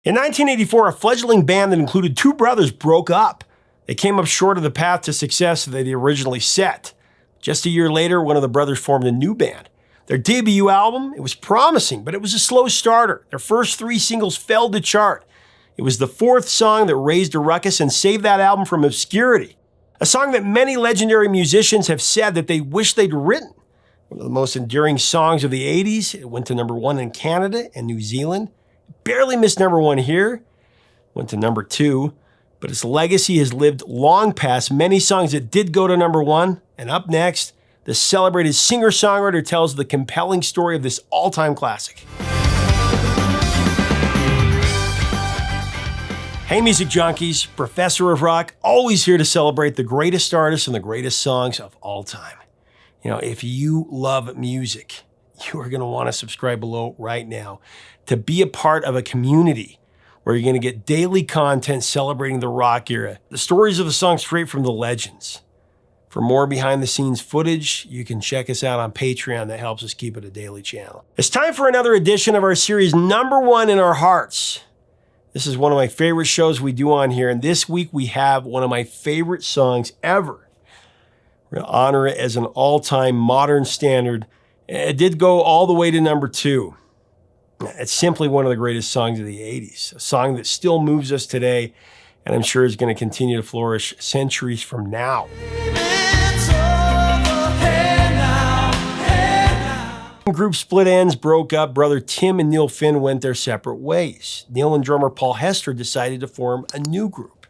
In 1984, a fledgling band that included two brothers broke up. They came up short of the path to success that they originally set. Just a year later, one of the brothers formed a new band. Their debut album, it was promising, but it was a slow starter. Their first three singles failed to chart. It was the fourth song that raised a ruckus and saved that album from obscurity. A song that many legendary musicians have said that they wish they'd written. One of the most enduring songs of the 80s. It went to #1 in Canada and New Zealand. Barely missed #1 here. Went to #2. But its legacy has lived long past many songs that did go to #1. And up next, the celebrated singer-songwriter tells the compelling story of this all-time classic. Hey music junkies, Professor of Rock, always here to celebrate the greatest artists and the greatest songs of all time. You know, if you love music, you are gonna wanna subscribe below right now to be a part of a community where you're gonna get daily content celebrating the rock era, the stories of the songs straight from the legends. For more behind the scenes footage, you can check us out on Patreon. That helps us keep it a daily channel. It's time for another edition of our series, #1 in Our Hearts. This is one of my favorite shows we do on here, and this week we have one of my favorite songs ever. We're gonna honor it as an all-time modern standard. It did go all the way to #2. It's simply one of the greatest songs of the 80s, a song that still moves us today, and I'm sure is gonna continue to flourish centuries from now. Group Split ENZ broke up. Brother Tim and Neil Finn went their separate ways. Neil and drummer Paul Hester decided to form a new group.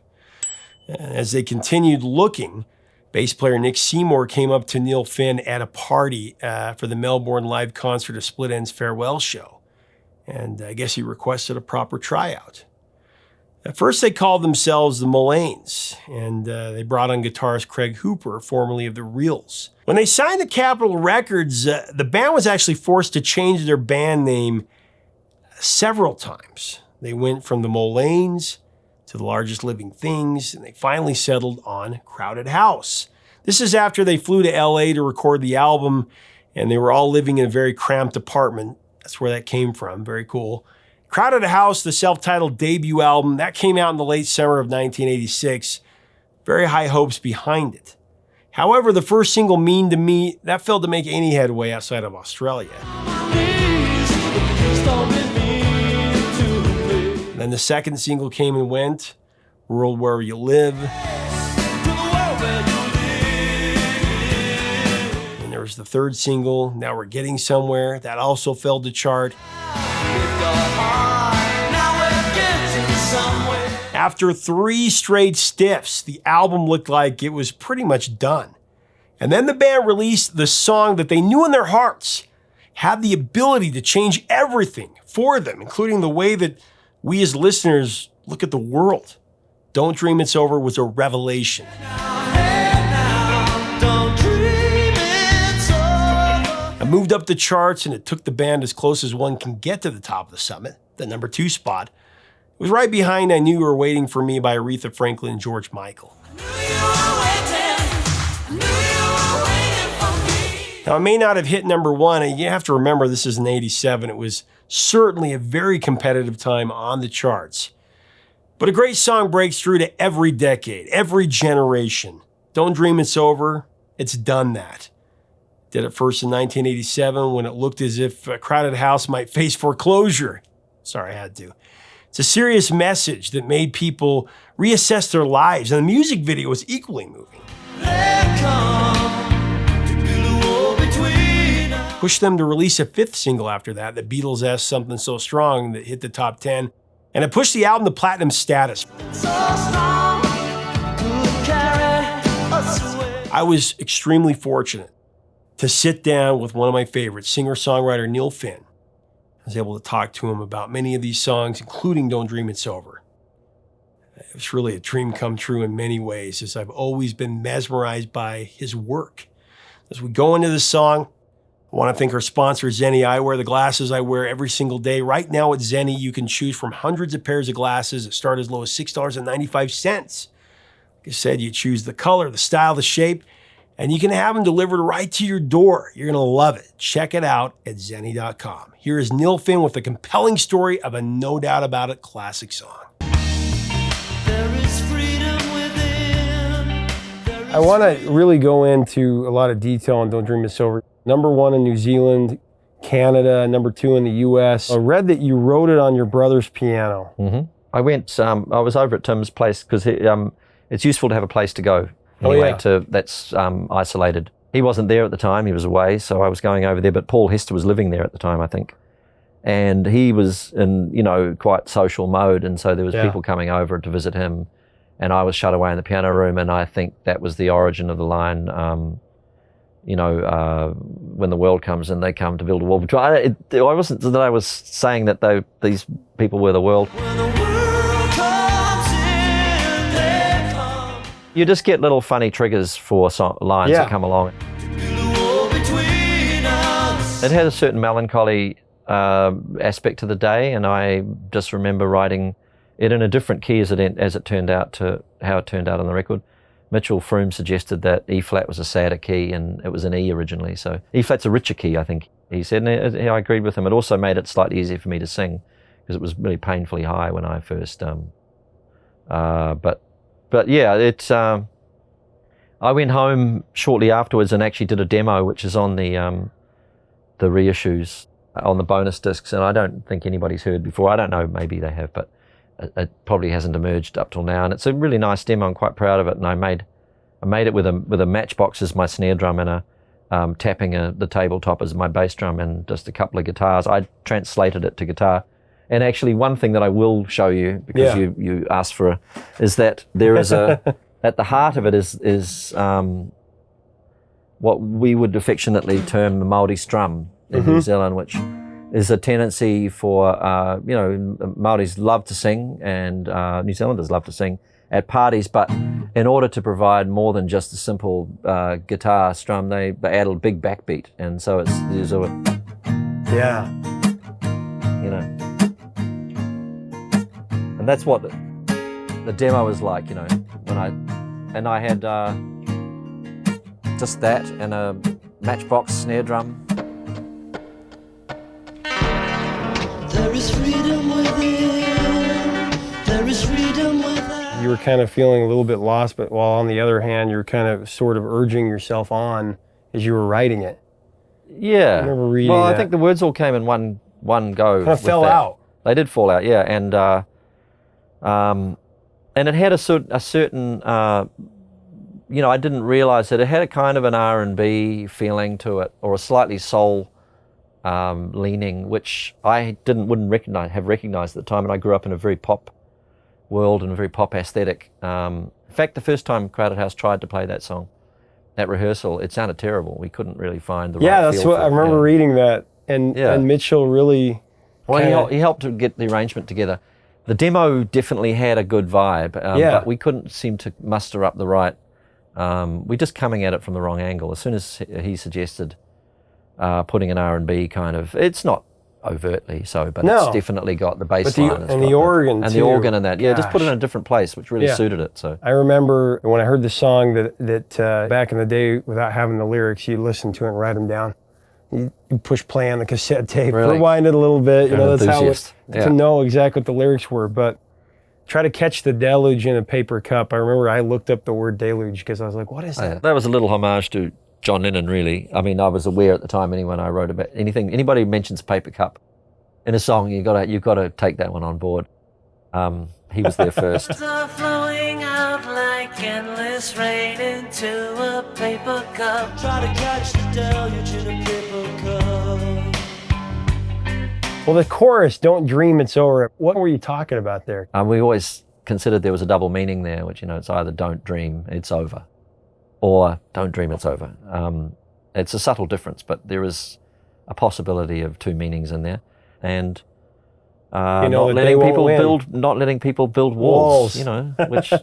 As they continued looking, bass player Nick Seymour came up to Neil Finn at a party for the Melbourne live concert of Split ENZ's farewell show. And I guess he requested a proper tryout. At first, they called themselves the Mullanes, and they brought on guitarist Craig Hooper, formerly of the Reels. When they signed to Capitol Records, the band was actually forced to change their band name several times. They went from the Mullanes to the Largest Living Things, and they finally settled on Crowded House. This is after they flew to LA to record the album, and they were all living in a very cramped apartment. That's where that came from. Very cool. Crowded House, the self-titled debut album, that came out in the late summer of 1986. Very high hopes behind it. However, the first single, Mean to Me, that failed to make any headway outside of Australia. And then the second single came and went, World Where You Live. And there was the third single, Now We're Getting Somewhere, that also failed to chart. After 3 straight stiffs, the album looked like it was pretty much done. And then the band released the song that they knew in their hearts had the ability to change everything for them, including the way that we as listeners look at the world. Don't Dream It's Over was a revelation. It moved up the charts, and it took the band as close as one can get to the top of the summit, the #2 spot. It was right behind I Knew You Were Waiting for Me by Aretha Franklin and George Michael. Now, it may not have hit #1, and you have to remember this is in '87. It was certainly a very competitive time on the charts. But a great song breaks through to every decade, every generation. Don't Dream It's Over, it's done that. Did it first in 1987 when it looked as if Crowded House might face foreclosure. Sorry, I had to. It's a serious message that made people reassess their lives, and the music video was equally moving. Pushed them to release a 5th single after that, the Beatles' Something So Strong, that hit the top 10, and it pushed the album to platinum status. I was extremely fortunate to sit down with one of my favorites, singer-songwriter Neil Finn. I was able to talk to him about many of these songs, including Don't Dream It's Over. It was really a dream come true in many ways, as I've always been mesmerized by his work. As we go into this song, I want to thank our sponsor, Zenni Eyewear, the glasses I wear every single day. Right now at Zenni, you can choose from hundreds of pairs of glasses that start as low as $6.95. Like I said, you choose the color, the style, the shape, And you can have them delivered right to your door. You're going to love it. Check it out at zenny.com. Here is Neil Finn with a compelling story of a no doubt about it classic song. I want to really go into a lot of detail on Don't Dream It's Over. #1 in New Zealand, Canada, #2 in the US. I read that you wrote it on your brother's piano. Mm-hmm. I was over at Tim's place because it's useful to have a place to go anyway, that's isolated. He wasn't there at the time, he was away, so I was going over there, but Paul Hester was living there at the time, I think. And he was in, quite social mode, and so there was people coming over to visit him. And I was shut away in the piano room, and I think that was the origin of the line, when the world comes and they come to build a wall. I wasn't that I was saying that these people were the world. When the world comes in, they come. You just get little funny triggers for lines that come along. It had a certain melancholy aspect to the day, and I just remember writing it in a different key as it turned out to how it turned out on the record. Mitchell Froome suggested that E flat was a sadder key, and it was an E originally. So E flat's a richer key, I think he said, and I agreed with him. It also made it slightly easier for me to sing because it was really painfully high when I first. But yeah, I went home shortly afterwards and actually did a demo, which is on the reissues on the bonus discs, and I don't think anybody's heard before. I don't know, maybe they have, but it probably hasn't emerged up till now. And it's a really nice demo. I'm quite proud of it. And I made it with a matchbox as my snare drum and a tapping the tabletop as my bass drum and just a couple of guitars. I translated it to guitar. And actually, one thing that I will show you, because you asked for, is that there is at the heart of it is what we would affectionately term the Māori strum in New Zealand, which is a tendency for, Māoris love to sing and New Zealanders love to sing at parties, but in order to provide more than just a simple guitar strum, they add a big backbeat. And so there's a... Yeah. And that's what the demo is like, when I had just that and a matchbox snare drum. There is freedom within, there is freedom without. You were kind of feeling a little bit lost, but while on the other hand, you're kind of sort of urging yourself on as you were writing it. Yeah. I remember reading Well, that. I think the words all came in one go. Kind of fell out. They did fall out, yeah. And it had a certain, I didn't realize that it had a kind of an R&B feeling to it, or a slightly soul leaning, which I wouldn't have recognized at the time. And I grew up in a very pop world and a very pop aesthetic. In fact, the first time Crowded House tried to play that song at rehearsal, it sounded terrible. We couldn't really find the right feel. Yeah, that's what I remember reading that. And Mitchell really... Well, he helped to get the arrangement together. The demo definitely had a good vibe, but we couldn't seem to muster up the right... we're just coming at it from the wrong angle. As soon as he suggested putting an R&B kind of... It's not overtly so, but it's definitely got the bass line. And the organ, and the organ and that. Yeah, just put it in a different place, which really suited it. So I remember when I heard the song that back in the day, without having the lyrics, you listen to it and write them down. You push play on the cassette tape, rewind it a little bit. That's how to know exactly what the lyrics were. But try to catch the deluge in a paper cup. I remember I looked up the word deluge because I was like, what is that? Yeah. That was a little homage to John Lennon, really. I mean, I was aware at the time, when I wrote about anybody who mentions paper cup in a song, you've got to take that one on board. He was there first. Flowing out like endless rain into a paper cup. Try to catch the deluge in a paper cup. Well, the chorus, "Don't Dream It's Over," what were you talking about there? We always considered there was a double meaning there, which, it's either don't dream, it's over, or don't dream, it's over. It's a subtle difference, but there is a possibility of two meanings in there. And not letting people build walls. Which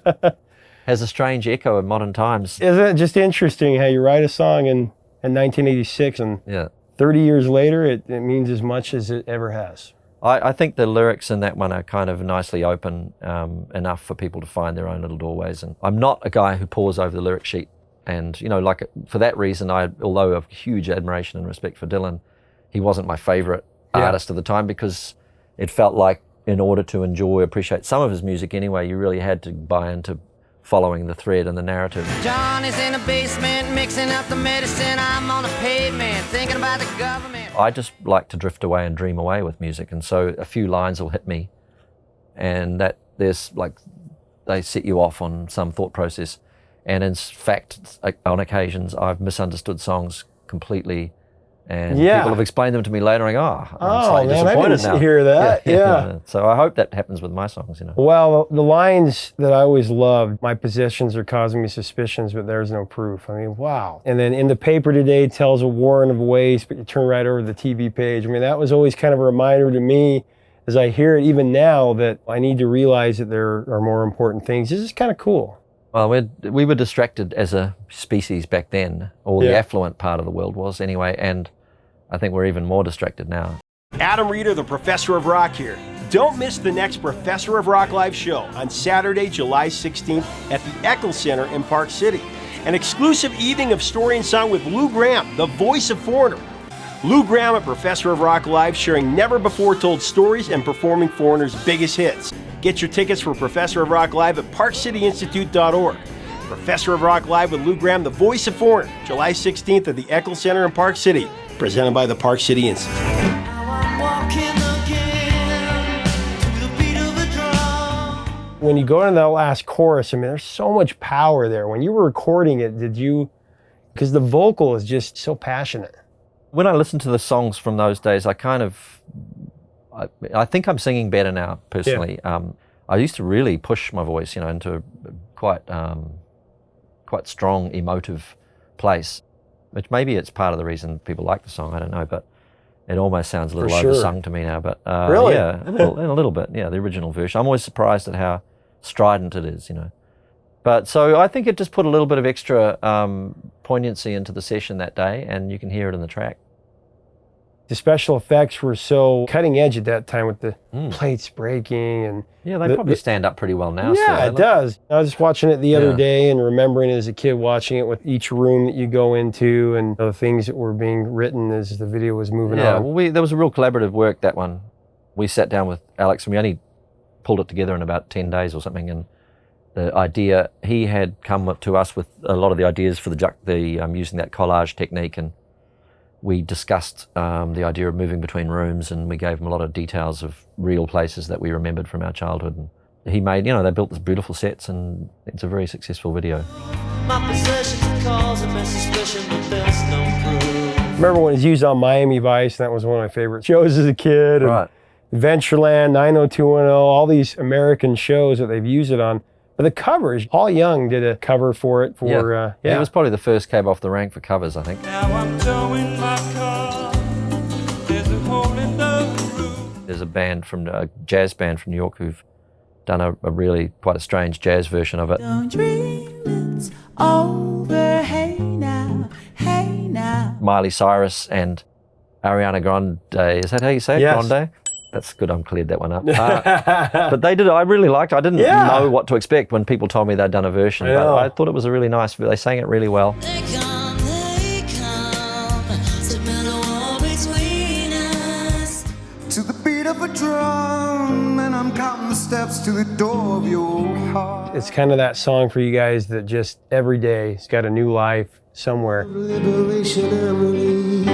has a strange echo in modern times. Isn't it just interesting how you write a song in 1986 and 30 years later it means as much as it ever has? I think the lyrics in that one are kind of nicely open enough for people to find their own little doorways. And I'm not a guy who pores over the lyric sheet And, you know, like for that reason, although I have huge admiration and respect for Dylan, he wasn't my favorite artist of the time, because it felt like in order to appreciate some of his music anyway, you really had to buy into following the thread and the narrative. John is in the basement mixing up the medicine. I'm on the pavement thinking about the government. I just like to drift away and dream away with music, and so a few lines will hit me, and that there's like, they set you off on some thought process. And in fact, on occasions, I've misunderstood songs completely, and people have explained them to me later, and I go, I'm slightly disappointed now. Hear that. Yeah. So I hope that happens with my songs, you know. Well, the lines that I always loved, my possessions are causing me suspicions, but there's no proof. I mean, wow. And then in the paper today tells a warrant of waste, but you turn right over to the TV page. I mean, that was always kind of a reminder to me, as I hear it even now, that I need to realize that there are more important things. This is kind of cool. Well, we were distracted as a species back then, or the affluent part of the world was anyway, and I think we're even more distracted now. Adam Reeder, the Professor of Rock here. Don't miss the next Professor of Rock live show on Saturday, July 16th at the Eccles Center in Park City. An exclusive evening of story and song with Lou Gramm, the voice of Foreigner. Lou Gramm at Professor of Rock Live, sharing never-before-told stories and performing Foreigner's biggest hits. Get your tickets for Professor of Rock Live at parkcityinstitute.org. Professor of Rock Live with Lou Gramm, the voice of Foreigner, July 16th at the Eccles Center in Park City, presented by the Park City Institute. When you go into that last chorus, I mean, there's so much power there. When you were recording it, because the vocal is just so passionate. When I listen to the songs from those days, I think I'm singing better now, personally. Yeah. I used to really push my voice, you know, into quite strong, emotive place, which maybe it's part of the reason people like the song, I don't know, but it almost sounds a little oversung to me now. But really? Yeah, a little bit, yeah, the original version. I'm always surprised at how strident it is, you know. But so I think it just put a little bit of extra poignancy into the session that day, and you can hear it in the track. The special effects were so cutting edge at that time, with the plates breaking, and yeah, they probably stand up pretty well now. Yeah, it does. I was just watching it the other day and remembering as a kid watching it with each room that you go into and the things that were being written as the video was moving on. Yeah, well, there was a real collaborative work, that one. We sat down with Alex and we only pulled it together in about 10 days or something, and the idea, he had come to us with a lot of the ideas for using that collage technique, and we discussed the idea of moving between rooms, and we gave him a lot of details of real places that we remembered from our childhood. And he made, you know, they built these beautiful sets, and it's a very successful video. My possessions are causing me suspicion, but there's no proof. I remember when it was used on Miami Vice, and that was one of my favorite shows as a kid. And right. Adventureland, 90210, all these American shows that they've used it on. But the covers, Paul Young did a cover for it. It was probably the first cab off the rank for covers, I think. Now I'm towing my car. There's a hole in the roof. There's a jazz band from New York who've done a really quite a strange jazz version of it. Don't dream it's over, hey now, hey now. Miley Cyrus and Ariana Grande, is that how you say it? Yes. Grande? That's good, I'm cleared that one up. But they did, I really liked it. I didn't know what to expect when people told me they'd done a version, but I thought it was a really nice, they sang it really well. They come, to build a wall between us. To the beat of a drum, and I'm counting the steps to the door of your heart. It's kind of that song for you guys that just every day has got a new life somewhere. Liberation and relief.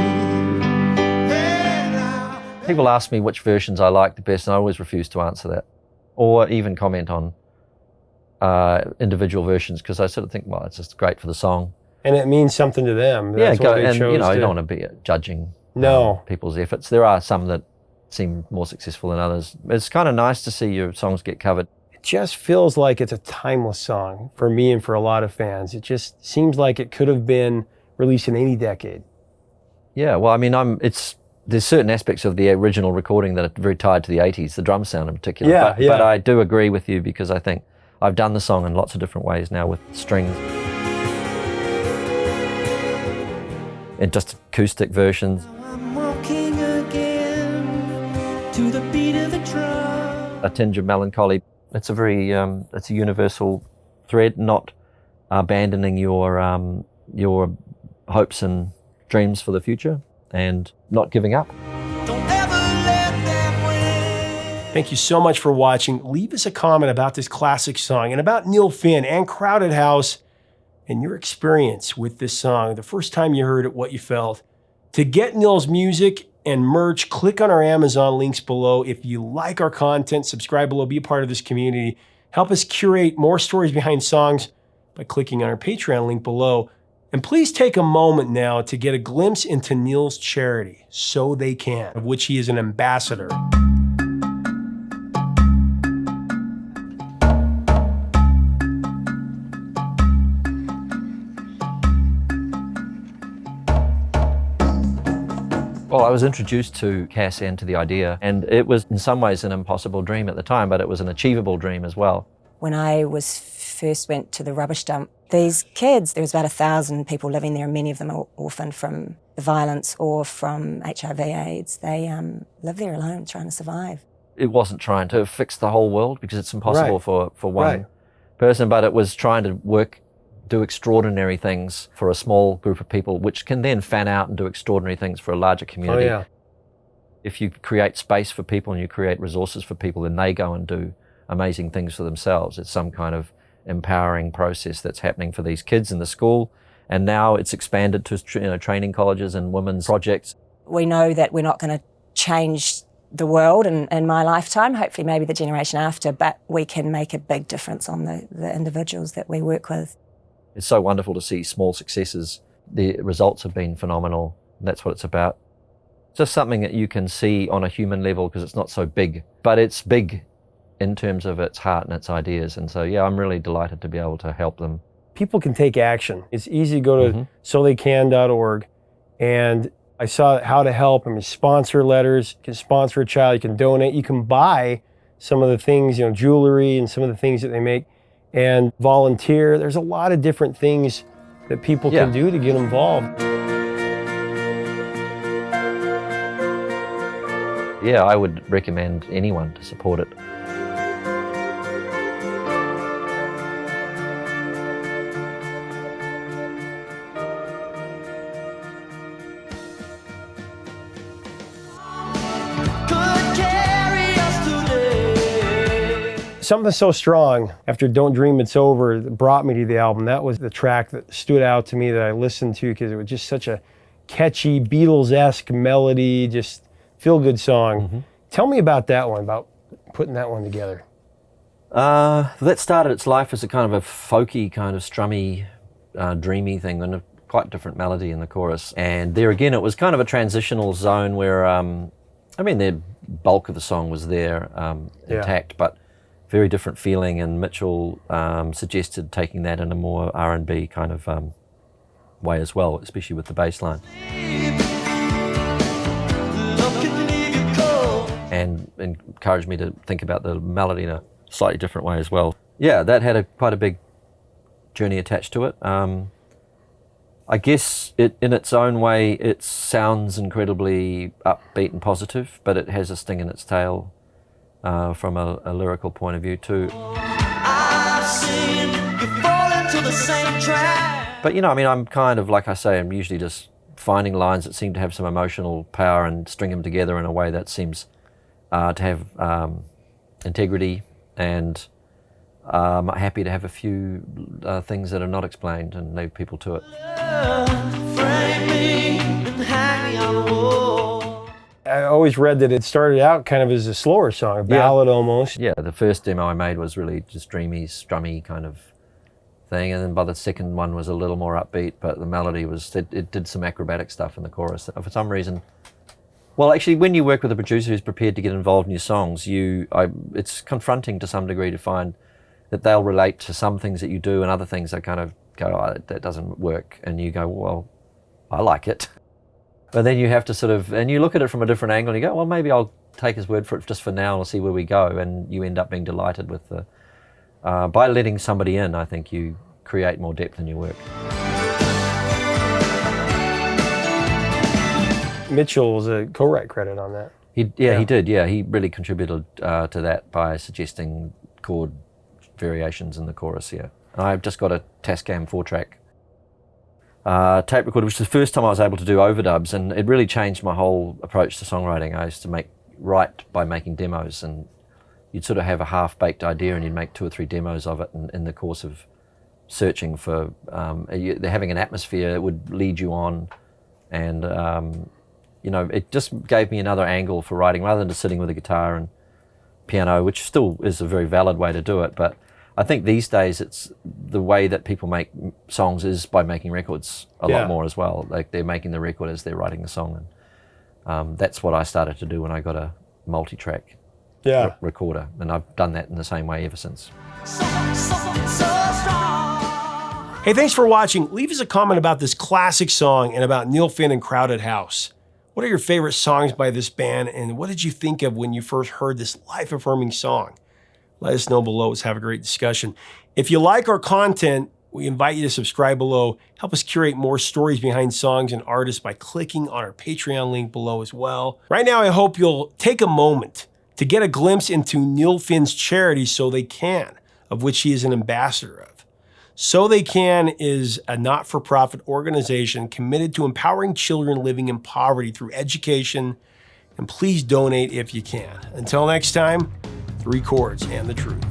People ask me which versions I like the best, and I always refuse to answer that, or even comment on individual versions, because I sort of think, well, it's just great for the song. And it means something to them. That's what they chose you know, to... you don't want to be judging people's efforts. There are some that seem more successful than others. It's kind of nice to see your songs get covered. It just feels like it's a timeless song for me and for a lot of fans. It just seems like it could have been released in any decade. Yeah, well, I mean, there's certain aspects of the original recording that are very tied to the 80s, the drum sound in particular. But I do agree with you, because I think I've done the song in lots of different ways now with strings and just acoustic versions. I'm walking again to the beat of the drum. A tinge of melancholy. It's a very, it's a universal thread, not abandoning your hopes and dreams for the future and not giving up. Don't ever let them win. Thank you so much for watching. Leave us a comment about this classic song and about Neil Finn and Crowded House and your experience with this song, the first time you heard it, what you felt. To get Neil's music and merch, click on our Amazon links below. If you like our content, subscribe below, be a part of this community. Help us curate more stories behind songs by clicking on our Patreon link below. And please take a moment now to get a glimpse into Neil's charity, So They Can, of which he is an ambassador. Well, I was introduced to Cass and to the idea, and it was in some ways an impossible dream at the time, but it was an achievable dream as well. When I first went to the rubbish dump, these kids, there was about 1,000 people living there, and many of them are orphaned from the violence or from HIV/AIDS. They live there alone, trying to survive. It wasn't trying to fix the whole world because it's impossible for one Right. person, but it was trying to do extraordinary things for a small group of people, which can then fan out and do extraordinary things for a larger community. Oh, yeah. If you create space for people and you create resources for people, then they go and do amazing things for themselves. It's some kind of empowering process that's happening for these kids in the school, and now it's expanded to training colleges and women's projects. We know that we're not going to change the world in my lifetime, hopefully maybe the generation after, but we can make a big difference on the individuals that we work with. It's so wonderful to see small successes. The results have been phenomenal. That's what it's about. Just something that you can see on a human level because it's not so big, but it's big in terms of its heart and its ideas. And so, yeah, I'm really delighted to be able to help them. People can take action. It's easy to go to sotheycan.org, and I saw how to help. I mean, sponsor letters, you can sponsor a child, you can donate, you can buy some of the things, jewelry and some of the things that they make, and volunteer. There's a lot of different things that people can do to get involved. Yeah, I would recommend anyone to support it. Something so strong after Don't Dream It's Over that brought me to the album. That was the track that stood out to me that I listened to because it was just such a catchy, Beatles-esque melody, just feel-good song. Tell me about that one, about putting that one together. That started its life as a kind of a folky, kind of strummy, dreamy thing, and a quite different melody in the chorus. And there again, it was kind of a transitional zone where, the bulk of the song was there, intact, but very different feeling, and Mitchell suggested taking that in a more R&B kind of way as well, especially with the bass line. And encouraged me to think about the melody in a slightly different way as well. Yeah, that had quite a big journey attached to it. I guess in its own way, it sounds incredibly upbeat and positive, but it has a sting in its tail from a lyrical point of view too. I've seen you fall into the same trap. But I'm kind of, like I say, I'm usually just finding lines that seem to have some emotional power and string them together in a way that seems to have integrity, and I'm happy to have a few things that are not explained and leave people to it. Framing and hanging on the wall. I always read that it started out kind of as a slower song, a ballad almost. Yeah, the first demo I made was really just dreamy, strummy kind of thing, and then by the second one was a little more upbeat, but the melody was, it did some acrobatic stuff in the chorus. For some reason, well, actually, when you work with a producer who's prepared to get involved in your songs, it's confronting to some degree to find that they'll relate to some things that you do and other things that kind of go, oh, that doesn't work, and you go, well, I like it. But then you have to and you look at it from a different angle and you go, well, maybe I'll take his word for it just for now and I'll see where we go. And you end up being delighted with by letting somebody in, I think you create more depth in your work. Mitchell was a co-write credit on that. He did. Yeah, he really contributed to that by suggesting chord variations in the chorus. Yeah. And I've just got a Tascam 4-track tape recorder, which is the first time I was able to do overdubs, and it really changed my whole approach to songwriting. I used to write by making demos, and you'd sort of have a half-baked idea and you'd make 2 or 3 demos of it, and in the course of searching for having an atmosphere that would lead you on, and you know, it just gave me another angle for writing rather than just sitting with a guitar and piano, which still is a very valid way to do it. But I think these days it's the way that people make songs is by making records a lot more as well. Like they're making the record as they're writing the song, and that's what I started to do when I got a multi-track recorder, and I've done that in the same way ever since. Hey, thanks for watching. Leave us a comment about this classic song and about Neil Finn and Crowded House. What are your favorite songs by this band, and what did you think of when you first heard this life-affirming song? Let us know below. Let's have a great discussion. If you like our content, we invite you to subscribe below. Help us curate more stories behind songs and artists by clicking on our Patreon link below as well. Right now, I hope you'll take a moment to get a glimpse into Neil Finn's charity, So They Can, of which he is an ambassador of. So They Can is a not-for-profit organization committed to empowering children living in poverty through education, and please donate if you can. Until next time, 3 chords and the truth.